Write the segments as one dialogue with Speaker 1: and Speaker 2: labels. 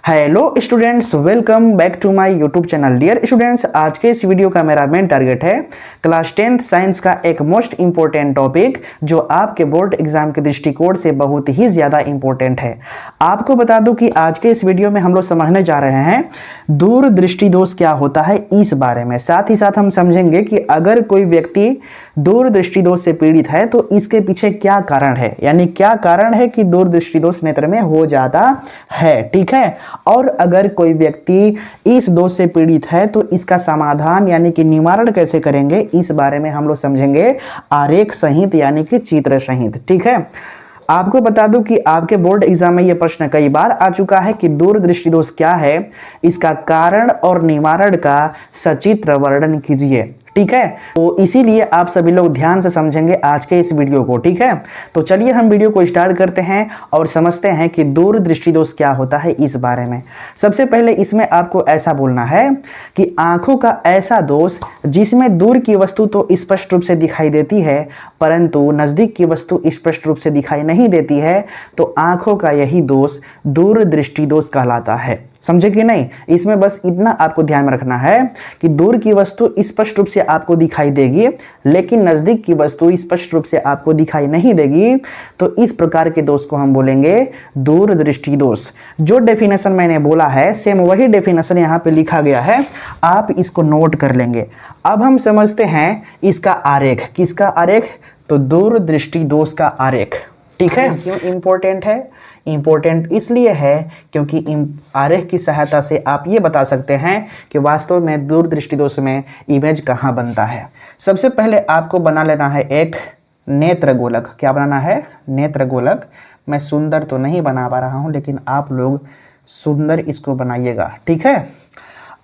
Speaker 1: Hello students, welcome back to my YouTube channel. Dear students, आज के इस video का मेरा मेन टारगेट है क्लास 10th साइंस का एक मोस्ट इंपॉर्टेंट टॉपिक जो आपके बोर्ड एग्जाम के दृष्टिकोण से बहुत ही ज़्यादा इंपॉर्टेंट है। आपको बता दूं कि आज के इस वीडियो में हम लोग समझने जा रहे हैं दूरदृष्टि दोष क्या होता है इस बारे में। साथ ही साथ हम समझेंगे कि अगर कोई व्यक्ति दूरदृष्टि दोष से पीड़ित है तो इसके पीछे क्या कारण है, यानी क्या कारण है कि दूरदृष्टि दोष नेत्र में हो जाता है। ठीक है, और अगर कोई व्यक्ति इस दोष से पीड़ित है तो इसका समाधान यानी कि निवारण कैसे करेंगे, इस बारे में हम लोग समझेंगे आरेख सहित यानी कि चित्र सहित। ठीक है, आपको बता दूं कि आपके बोर्ड एग्जाम में यह प्रश्न कई बार आ चुका है कि दूरदृष्टि दोष क्या है, इसका कारण और निवारण का सचित्र वर्णन कीजिए। ठीक है, तो इसीलिए आप सभी लोग ध्यान से समझेंगे आज के इस वीडियो को। ठीक है, तो चलिए हम वीडियो को स्टार्ट करते हैं और समझते हैं कि दूरदृष्टि दोष क्या होता है इस बारे में। सबसे पहले इसमें आपको ऐसा बोलना है कि आंखों का ऐसा दोष जिसमें दूर की वस्तु तो स्पष्ट रूप से दिखाई देती है परंतु नजदीक की वस्तु स्पष्ट रूप से दिखाई नहीं देती है, तो आंखों का यही दोष दूरदृष्टि दोष कहलाता है। समझे कि नहीं? इसमें बस इतना आपको ध्यान में रखना है कि दूर की वस्तु स्पष्ट रूप से आपको दिखाई देगी लेकिन नजदीक की वस्तु स्पष्ट रूप से आपको दिखाई नहीं देगी, तो इस प्रकार के दोष को हम बोलेंगे दूरदृष्टि दोष। जो डेफिनेशन मैंने बोला है सेम वही डेफिनेशन यहाँ पे लिखा गया है, आप इसको नोट कर लेंगे। अब हम समझते हैं इसका आरेख। किसका आरेख? तो दूरदृष्टि दोष का आरेख। ठीक है, क्यों इंपॉर्टेंट है? इंपॉर्टेंट इसलिए है क्योंकि आरेख की सहायता से आप ये बता सकते हैं कि वास्तव में दूरदृष्टि दोष में इमेज कहाँ बनता है। सबसे पहले आपको बना लेना है एक नेत्र गोलक। क्या बनाना है? नेत्र गोलक। मैं सुंदर तो नहीं बना पा रहा हूँ लेकिन आप लोग सुंदर इसको बनाइएगा। ठीक है,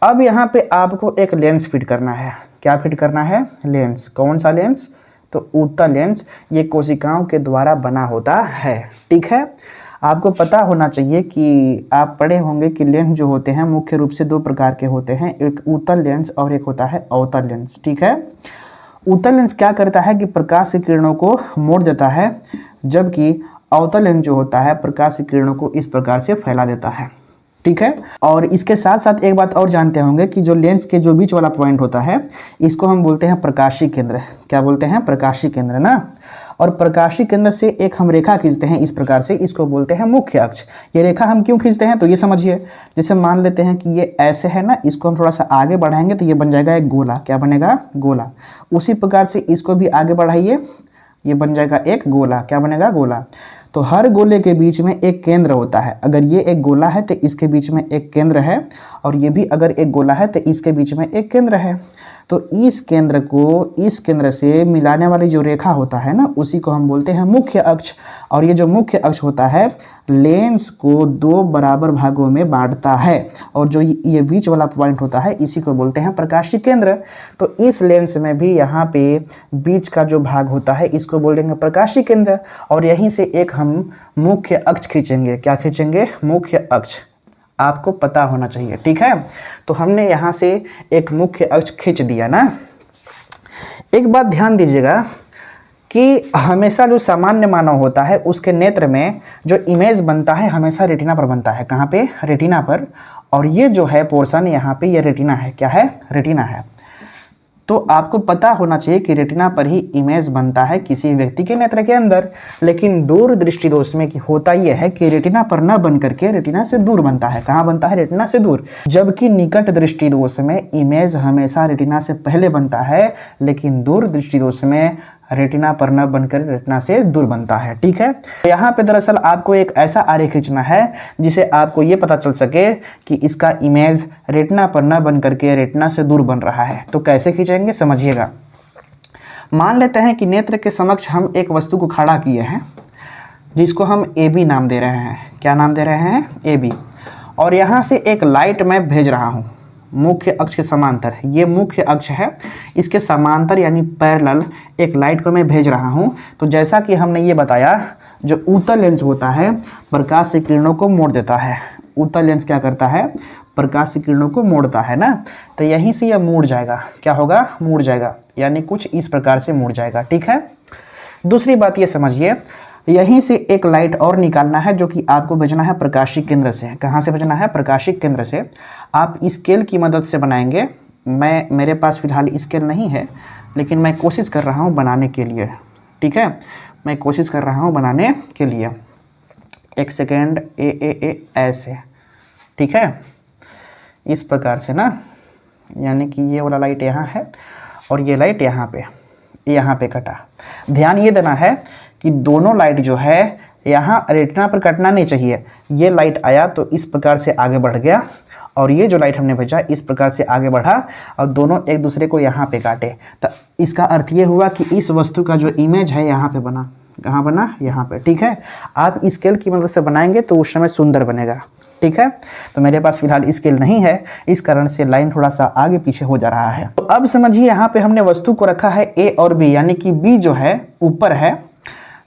Speaker 1: अब यहाँ पे आपको एक लेंस फिट करना है। क्या फिट करना है? लेंस। कौन सा लेंस? तो उत्तल लेंस। ये कोशिकाओं के द्वारा बना होता है। ठीक है, आपको पता होना चाहिए कि आप पढ़े होंगे कि लेंस जो होते हैं मुख्य रूप से दो प्रकार के होते हैं, एक उत्तल लेंस और एक होता है अवतल लेंस। ठीक है, उत्तल लेंस क्या करता है कि प्रकाश की किरणों को मोड़ देता है, जबकि अवतल लेंस जो होता है प्रकाश की किरणों को इस प्रकार से फैला देता है। ठीक है, और इसके साथ साथ एक बात और जानते होंगे कि जो लेंस के जो बीच वाला पॉइंट होता है इसको हम बोलते हैं प्रकाशीय केंद्र। क्या बोलते हैं? प्रकाशीय केंद्र ना। और प्रकाशीय केंद्र से एक हम रेखा खींचते हैं इस प्रकार से, इसको बोलते हैं मुख्य अक्ष। ये रेखा हम क्यों खींचते हैं तो ये समझिए। जैसे मान लेते हैं कि ये ऐसे है ना, इसको हम थोड़ा सा आगे बढ़ाएंगे तो ये बन जाएगा एक गोला। क्या बनेगा? गोला। उसी प्रकार से इसको भी आगे बढ़ाइए, ये बन जाएगा एक गोला। क्या बनेगा? गोला। तो हर गोले के बीच में एक केंद्र होता है। अगर ये एक गोला है तो इसके बीच में एक केंद्र है, और ये भी अगर एक गोला है तो इसके बीच में एक केंद्र है। तो इस केंद्र को इस केंद्र से मिलाने वाली जो रेखा होता है ना, उसी को हम बोलते हैं मुख्य अक्ष। और ये जो मुख्य अक्ष होता है लेंस को दो बराबर भागों में बांटता है, और जो ये बीच वाला पॉइंट होता है इसी को बोलते हैं प्रकाशीय केंद्र। तो इस लेंस में भी यहाँ पे बीच का जो भाग होता है इसको बोलेंगे प्रकाशीय केंद्र, और यहीं से एक हम मुख्य अक्ष खींचेंगे। क्या खींचेंगे? मुख्य अक्ष। आपको पता होना चाहिए। ठीक है, तो हमने यहाँ से एक मुख्य अक्ष खींच दिया ना। एक बात ध्यान दीजिएगा कि हमेशा जो सामान्य मानव होता है उसके नेत्र में जो इमेज बनता है हमेशा रेटिना पर बनता है। कहाँ पे? रेटिना पर। और ये जो है पोर्शन यहाँ पे ये रेटिना है। क्या है? रेटिना है। तो आपको पता होना चाहिए कि रेटिना पर ही इमेज बनता है किसी व्यक्ति के नेत्र के अंदर। लेकिन दूरदृष्टि दोष में कि होता यह है कि रेटिना पर न बन करके रेटिना से दूर बनता है। कहाँ बनता है? रेटिना से दूर। जबकि निकट दृष्टि दोष में इमेज हमेशा रेटिना से पहले बनता है, लेकिन दूरदृष्टि दोष में रेटिना पर न बनकर रेटिना से दूर बनता है। ठीक है, यहाँ पे दरअसल आपको एक ऐसा आरेख खींचना है जिसे आपको ये पता चल सके कि इसका इमेज रेटिना पर न बन करके रेटिना से दूर बन रहा है। तो कैसे खींचेंगे समझिएगा। मान लेते हैं कि नेत्र के समक्ष हम एक वस्तु को खड़ा किए हैं जिसको हम AB नाम दे रहे हैं। क्या नाम दे रहे हैं? AB। और यहाँ से एक लाइट मैं भेज रहा हूँ मुख्य अक्ष के समांतर। ये मुख्य अक्ष है, इसके समांतर यानी पैरेलल एक लाइट को मैं भेज रहा हूँ। तो जैसा कि हमने ये बताया, जो उत्तल लेंस होता है प्रकाश की किरणों को मोड़ देता है। उत्तल लेंस क्या करता है? प्रकाश की किरणों को मोड़ता है ना। तो यहीं से यह मुड़ जाएगा। क्या होगा? मुड़ जाएगा, यानी कुछ इस प्रकार से मुड़ जाएगा। ठीक है, दूसरी बात ये समझिए, यहीं से एक लाइट और निकालना है जो कि आपको भेजना है प्रकाशीय केंद्र से। कहाँ से भेजना है? प्रकाशीय केंद्र से। आप स्केल की मदद से बनाएंगे। मेरे पास फ़िलहाल स्केल नहीं है, लेकिन मैं कोशिश कर रहा हूँ बनाने के लिए। ठीक है, मैं कोशिश कर रहा हूँ बनाने के लिए। एक सेकेंड, ऐसे, ठीक है, इस प्रकार से ना, यानी कि ये वाला लाइट यहाँ है और ये लाइट यहाँ पे कटा। ध्यान ये देना है कि दोनों लाइट जो है यहाँ रेटिना पर कटना नहीं चाहिए। ये लाइट आया तो इस प्रकार से आगे बढ़ गया, और ये जो लाइट हमने भेजा इस प्रकार से आगे बढ़ा, और दोनों एक दूसरे को यहाँ पे काटे। तो इसका अर्थ ये हुआ कि इस वस्तु का जो इमेज है यहाँ पे बना। कहाँ बना? यहाँ पे। ठीक है, आप स्केल की मदद से बनाएंगे तो उस समय सुंदर बनेगा। ठीक है, तो मेरे पास फिलहाल स्केल नहीं है, इस कारण से लाइन थोड़ा सा आगे पीछे हो जा रहा है। तो अब समझिए, यहाँ पे हमने वस्तु को रखा है ए और बी, यानी कि बी जो है ऊपर है,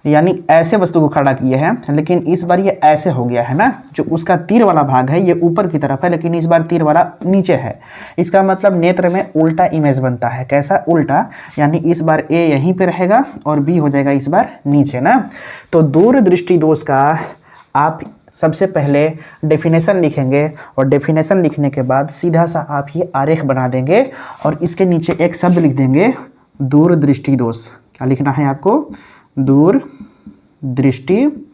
Speaker 1: यानी ऐसे वस्तु को खड़ा किए हैं, लेकिन इस बार ये ऐसे हो गया है ना। जो उसका तीर वाला भाग है ये ऊपर की तरफ है, लेकिन इस बार तीर वाला नीचे है। इसका मतलब नेत्र में उल्टा इमेज बनता है। कैसा? उल्टा, यानी इस बार ए यहीं पे रहेगा और बी हो जाएगा इस बार नीचे ना। तो दूरदृष्टि दोष का आप सबसे पहले डेफिनेशन लिखेंगे, और डेफिनेशन लिखने के बाद सीधा सा आप ये आरेख बना देंगे और इसके नीचे एक शब्द लिख देंगे, दूरदृष्टि दोष। क्या लिखना है आपको? दूरदृष्टि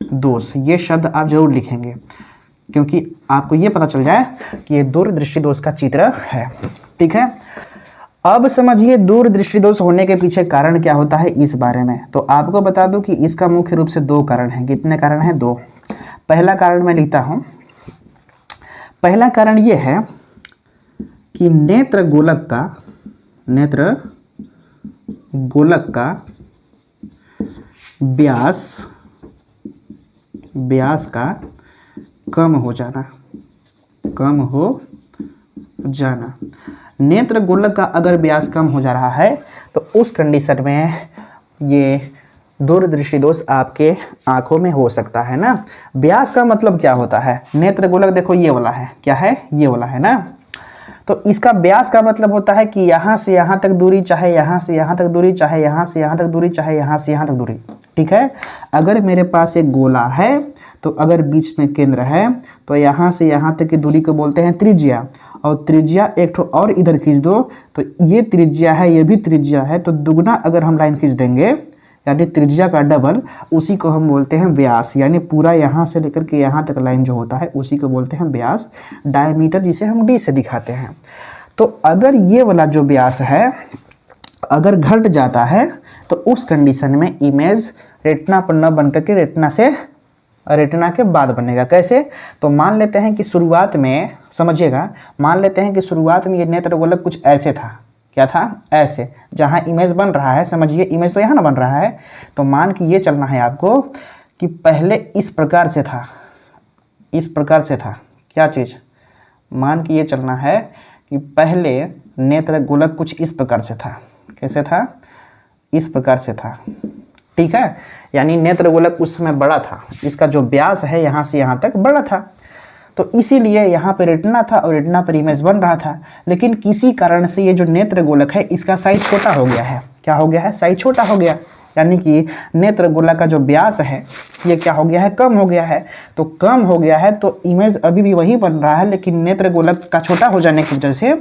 Speaker 1: दोष। ये शब्द आप जरूर लिखेंगे, क्योंकि आपको ये पता चल जाए कि ये दूरदृष्टि दोष का चित्र है। ठीक है, अब समझिए दूरदृष्टि दोष होने के पीछे कारण क्या होता है इस बारे में। तो आपको बता दूं कि इसका मुख्य रूप से दो कारण हैं। कितने कारण हैं? दो। पहला कारण मैं लिखता हूं। पहला कारण ये है कि नेत्र गोलक का व्यास का कम हो जाना। नेत्र गोलक का अगर व्यास कम हो जा रहा है तो उस कंडीशन में ये दूरदृष्टि दोष आपके आंखों में हो सकता है ना। व्यास का मतलब क्या होता है? नेत्र गोलक देखो ये वाला है, क्या है? ये वाला है ना। तो इसका व्यास का मतलब होता है कि यहाँ से यहाँ तक दूरी, चाहे यहाँ से यहाँ तक दूरी, चाहे यहाँ से यहाँ तक दूरी, चाहे यहाँ से यहाँ तक दूरी। ठीक है, अगर मेरे पास एक गोला है तो अगर बीच में केंद्र है तो यहाँ से यहाँ तक की दूरी को बोलते हैं त्रिज्या, और त्रिज्या एक ठो और इधर खींच दो तो ये त्रिज्या है, ये भी त्रिज्या है, तो दुगना अगर हम लाइन खींच देंगे यानी त्रिज्या का डबल, उसी को हम बोलते हैं व्यास। यानी पूरा यहाँ से लेकर के यहाँ तक लाइन जो होता है उसी को बोलते हैं व्यास, डायमीटर, जिसे हम डी से दिखाते हैं। तो अगर ये वाला जो व्यास है अगर घट जाता है तो उस कंडीशन में इमेज रेटिना पर न बन करके रेटिना के बाद बनेगा। कैसे? तो मान लेते हैं कि शुरुआत में, समझिएगा, मान लेते हैं कि शुरुआत में ये नेत्र गोलक कुछ ऐसे था। क्या था? ऐसे। जहाँ इमेज बन रहा है, समझिए इमेज तो यहाँ ना बन रहा है, तो मान कि ये चलना है आपको कि पहले इस प्रकार से था, इस प्रकार से था। क्या चीज़? मान कि ये चलना है कि पहले नेत्र गोलक कुछ इस प्रकार से था। कैसे था? इस प्रकार से था। ठीक है, यानी नेत्र गोलक उस समय बड़ा था, इसका जो व्यास है यहाँ से यहाँ तक बड़ा था, तो इसीलिए यहाँ पे रेटिना था और रेटिना पर इमेज बन रहा था। लेकिन किसी कारण से ये जो नेत्र गोलक है इसका साइज छोटा हो गया है। क्या हो गया है? साइज छोटा हो गया, यानी कि नेत्र गोलक का जो व्यास है ये क्या हो गया है? कम हो गया है। तो कम हो गया है तो इमेज अभी भी वही बन रहा है, लेकिन नेत्र गोलक का छोटा हो जाने की वजह से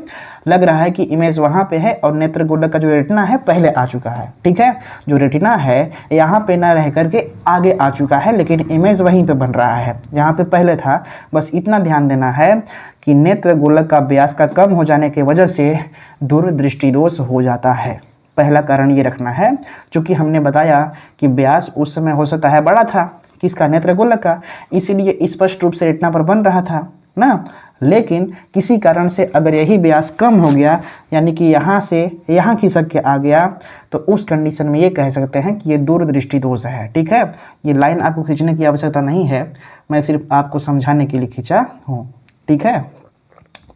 Speaker 1: लग रहा है कि इमेज वहाँ पे है और नेत्र गोलक का जो रेटिना है पहले आ चुका है। ठीक है, जो रेटिना है यहाँ पे ना रह करके आगे आ चुका है, लेकिन इमेज वहीं पे बन रहा है जहाँ पे पहले था। बस इतना ध्यान देना है कि नेत्र गोलक का व्यास का कम हो जाने की वजह से दूरदृष्टि दोष हो जाता है। पहला कारण ये रखना है, क्योंकि हमने बताया कि व्यास उस समय हो सकता है बड़ा था, किसका? नेत्र गोलक का, इसीलिए स्पष्ट रूप से रेटिना पर बन रहा था ना। लेकिन किसी कारण से अगर यही व्यास कम हो गया, यानी कि यहाँ से यहाँ खिसक के आ गया, तो उस कंडीशन में ये कह सकते हैं कि ये दूरदृष्टि दोष है। ठीक है, ये लाइन आपको खींचने की आवश्यकता नहीं है, मैं सिर्फ आपको समझाने के लिए खींचा हूँ। ठीक है,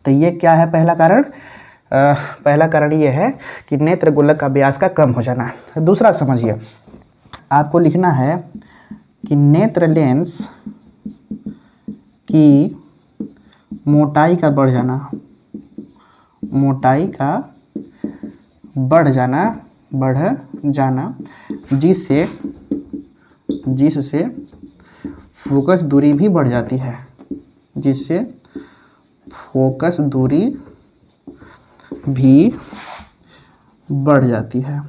Speaker 1: तो ये क्या है पहला कारण? पहला कारण ये है कि नेत्र गोलक का व्यास का कम हो जाना। दूसरा समझिए, आपको लिखना है कि नेत्र लेंस की मोटाई का बढ़ जाना, जिससे जिससे फोकस दूरी भी बढ़ जाती है, जिससे फोकस दूरी भी बढ़ जाती है,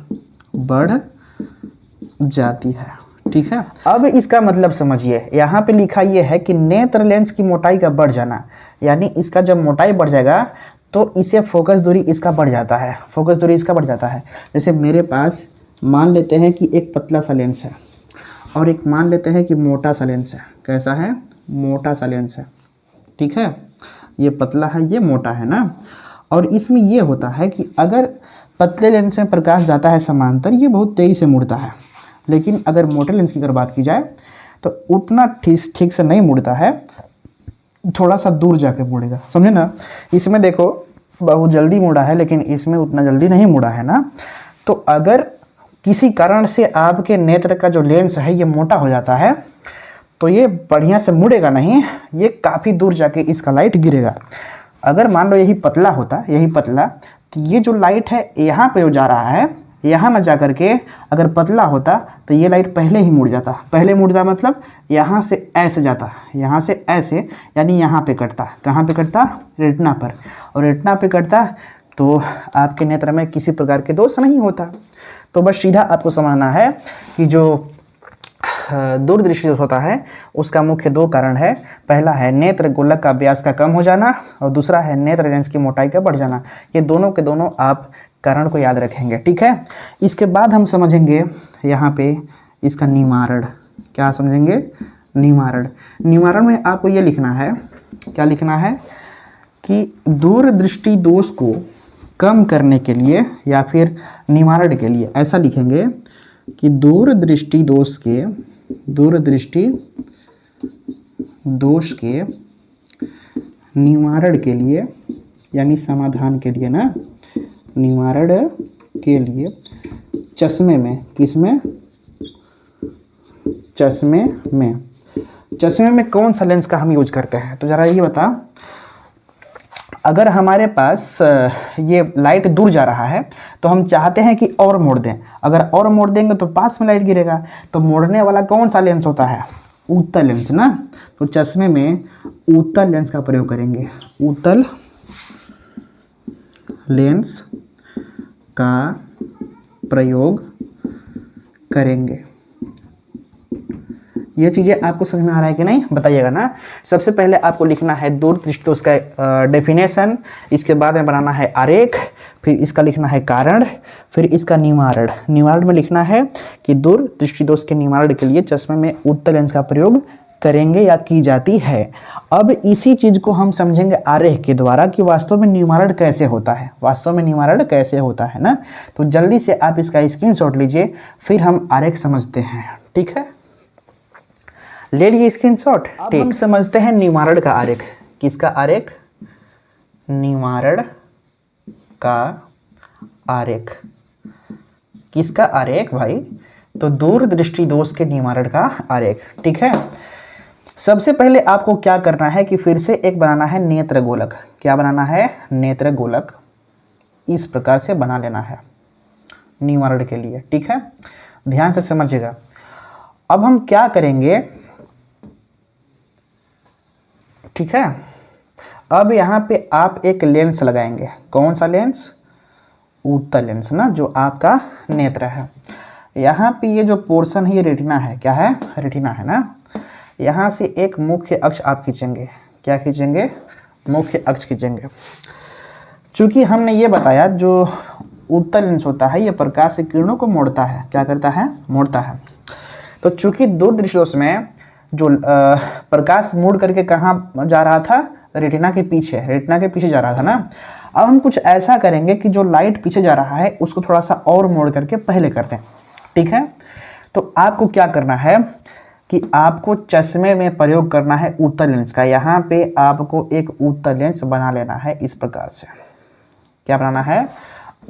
Speaker 1: ठीक है। अब इसका मतलब समझिए, यहाँ पे लिखा ये है कि नेत्र लेंस की मोटाई का बढ़ जाना, यानी इसका जब मोटाई बढ़ जाएगा तो इसे फोकस दूरी इसका बढ़ जाता है, फोकस दूरी इसका बढ़ जाता है। जैसे मेरे पास मान लेते हैं कि एक पतला सा लेंस है और एक मान लेते हैं कि मोटा सा लेंस है। कैसा है? मोटा सा लेंस है, ठीक है। ये पतला है, ये मोटा है ना। और इसमें ये होता है कि अगर पतले लेंस में प्रकाश जाता है समांतर, ये बहुत तेज़ी से मुड़ता है, लेकिन अगर मोटे लेंस की अगर बात की जाए तो उतना ठीक से नहीं मुड़ता है, थोड़ा सा दूर जाके मुड़ेगा, समझे ना। इसमें देखो बहुत जल्दी मुड़ा है, लेकिन इसमें उतना जल्दी नहीं मुड़ा है ना। तो अगर किसी कारण से आपके नेत्र का जो लेंस है ये मोटा हो जाता है तो ये बढ़िया से मुड़ेगा नहीं, ये काफ़ी दूर जाके इसका लाइट गिरेगा। अगर मान लो यही पतला होता, यही पतला, तो ये जो लाइट है यहाँ पे जो जा रहा है, यहाँ ना जा कर के अगर पतला होता तो ये लाइट पहले ही मुड़ जाता। पहले मुड़ता मतलब यहाँ से ऐसे जाता, यहाँ से ऐसे, यानी यहाँ पे कटता। कहाँ पे कटता? रेटिना पर। और रेटिना पे कटता तो आपके नेत्र में किसी प्रकार के दोष नहीं होता। तो बस सीधा आपको समझना है कि जो दूरदृष्टि दोष होता है उसका मुख्य दो कारण है। पहला है नेत्र गोलक का व्यास का कम हो जाना और दूसरा है नेत्र लेंस की मोटाई का बढ़ जाना। ये दोनों के दोनों आप कारण को याद रखेंगे, ठीक है। इसके बाद हम समझेंगे यहाँ पे इसका निवारण। क्या समझेंगे? निवारण। निवारण में आपको ये लिखना है, क्या लिखना है कि दूरदृष्टि दोष को कम करने के लिए या फिर निवारण के लिए ऐसा लिखेंगे कि दूरदृष्टि दोष के निवारण के लिए, यानी समाधान के लिए ना, निवारण के लिए चश्मे में, किसमें? चश्मे में कौन सा लेंस का हम यूज करते हैं? तो ज़रा ये बता, अगर हमारे पास ये लाइट दूर जा रहा है तो हम चाहते हैं कि और मोड़ दें। अगर और मोड़ देंगे तो पास में लाइट गिरेगा, तो मोड़ने वाला कौन सा लेंस होता है? उत्तल लेंस ना। तो चश्मे में उत्तल लेंस का प्रयोग करेंगे, उत्तल लेंस का प्रयोग करेंगे। ये चीज़ें आपको समझ में आ रहा है कि नहीं? बताइएगा ना। सबसे पहले आपको लिखना है दूरदृष्टि दोष का डेफिनेशन, इसके बाद में बनाना है आरेख, फिर इसका लिखना है कारण, फिर इसका निवारण। निवारण में लिखना है कि दूरदृष्टि दोष के निवारण के लिए चश्मे में उत्तल लेंस का प्रयोग करेंगे या की जाती है। अब इसी चीज़ को हम समझेंगे आरेख के द्वारा कि वास्तव में निवारण कैसे होता है, वास्तव में निवारण कैसे होता है ना। तो जल्दी से आप इसका स्क्रीनशॉट लीजिए, फिर हम आरेख समझते हैं, ठीक है। ले लिए स्क्रीनशॉट। अब हम समझते हैं निवारण का आरेख। किसका आरेख? निवारण का आरेख। किसका आरेख भाई? तो दूरदृष्टि दोष के निवारण का आरेख, ठीक है। सबसे पहले आपको क्या करना है कि फिर से एक बनाना है नेत्र गोलक। क्या बनाना है? नेत्र गोलक। इस प्रकार से बना लेना है निवारण के लिए, ठीक है। ध्यान से समझिएगा। अब हम क्या करेंगे, ठीक है। अब यहाँ पे आप एक लेंस लगाएंगे। कौन सा लेंस? उत्तल लेंस ना, जो आपका नेत्र है। यहाँ पे ये जो पोर्शन है ये रेटिना है। क्या है? रेटिना है ना। यहाँ से एक मुख्य अक्ष आप खींचेंगे। क्या खींचेंगे? मुख्य अक्ष खींचेंगे। चूँकि हमने ये बताया जो उत्तल लेंस होता है ये प्रकाश की किरणों को मोड़ता है। क्या करता है? मोड़ता है। तो चूँकि दूरदृष्टि दोष में जो प्रकाश मुड़ करके कहाँ जा रहा था? रेटिना के पीछे, रेटिना के पीछे जा रहा था ना। अब हम कुछ ऐसा करेंगे कि जो लाइट पीछे जा रहा है उसको थोड़ा सा और मोड़ करके पहले करते हैं, ठीक है। तो आपको क्या करना है कि आपको चश्मे में प्रयोग करना है उत्तल लेंस का। यहाँ पे आपको एक उत्तल लेंस बना लेना है इस प्रकार से। क्या बनाना है?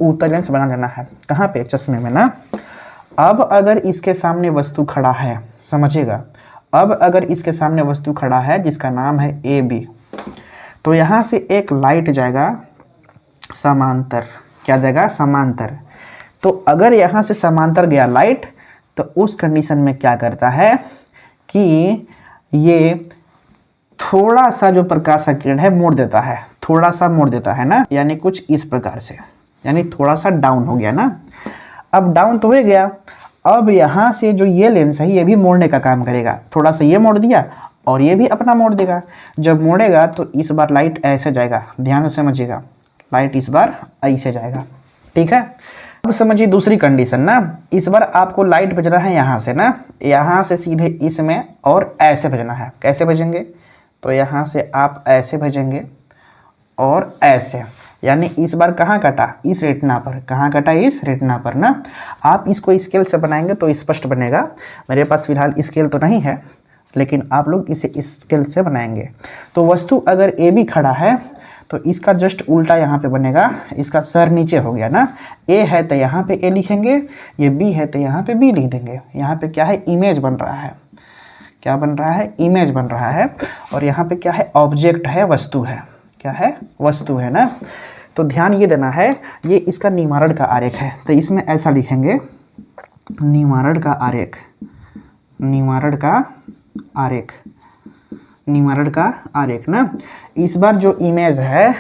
Speaker 1: उत्तल लेंस बना लेना है। कहाँ पे? चश्मे में ना। अब अगर इसके सामने वस्तु खड़ा है, समझिएगा, अब अगर इसके सामने वस्तु खड़ा है जिसका नाम है ए बी, तो यहाँ से एक लाइट जाएगा समांतर। क्या जाएगा? समांतर। तो अगर यहाँ से समांतर गया लाइट तो उस कंडीशन में क्या करता है कि ये थोड़ा सा जो प्रकाश का किरण है मोड़ देता है, थोड़ा सा मोड़ देता है ना, यानी कुछ इस प्रकार से, यानी थोड़ा सा डाउन हो गया ना। अब डाउन तो हो गया, अब यहाँ से जो ये लेंस है ये भी मोड़ने का काम करेगा, थोड़ा सा ये मोड़ दिया और ये भी अपना मोड़ देगा। जब मोड़ेगा तो इस बार लाइट ऐसे जाएगा, ध्यान से समझिएगा, लाइट इस बार ऐसे जाएगा, ठीक है। अब समझिए दूसरी कंडीशन ना, इस बार आपको लाइट भेजना है यहाँ से ना, यहाँ से सीधे इसमें और ऐसे भेजना है। कैसे भेजेंगे? तो यहाँ से आप ऐसे भेजेंगे और ऐसे, यानी इस बार कहाँ कटा? इस रेटिना पर। कहाँ कटा? इस रेटिना पर ना। आप इसको स्केल से बनाएंगे तो स्पष्ट बनेगा। मेरे पास फिलहाल स्केल तो नहीं है, लेकिन आप लोग इसे स्केल से बनाएंगे। तो वस्तु अगर ए बी खड़ा है तो इसका जस्ट उल्टा यहाँ पे बनेगा, इसका सर नीचे हो गया ना। ए है तो यहाँ पे ए लिखेंगे, ये बी है तो यहाँ पे बी लिख देंगे। यहाँ पे क्या है? इमेज बन रहा है। क्या बन रहा है? इमेज बन रहा है। और यहाँ पे क्या है? ऑब्जेक्ट है, वस्तु है। क्या है? वस्तु है ना। तो ध्यान ये देना है, ये इसका निवारण का आरेख है, तो इसमें ऐसा लिखेंगे, निवारण का आरेख, निवारण का आरेख, निवारण का आरेख ना। इस बार जो इमेज है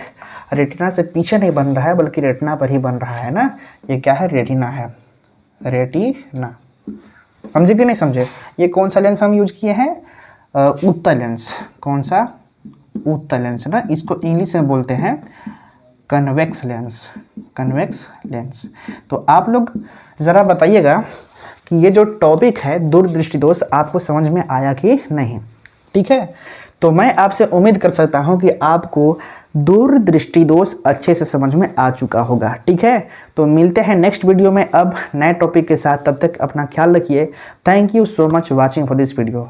Speaker 1: रेटिना से पीछे नहीं बन रहा है बल्कि रेटिना पर ही बन रहा है ना। ये क्या है? रेटिना है, रेटिना। समझे कि नहीं समझे? ये कौन सा लेंस हम यूज किए हैं? उत्तल लेंस। कौन सा? उत्तल लेंस ना। इसको इंग्लिश में बोलते हैं कन्वेक्स लेंस, कन्वेक्स लेंस। तो आप लोग ज़रा बताइएगा कि ये जो टॉपिक है दूरदृष्टि दोष आपको समझ में आया कि नहीं, ठीक है। तो मैं आपसे उम्मीद कर सकता हूँ कि आपको दूरदृष्टि दोष अच्छे से समझ में आ चुका होगा, ठीक है। तो मिलते हैं नेक्स्ट वीडियो में अब नए टॉपिक के साथ, तब तक अपना ख्याल रखिए। Thank you so much watching for this video.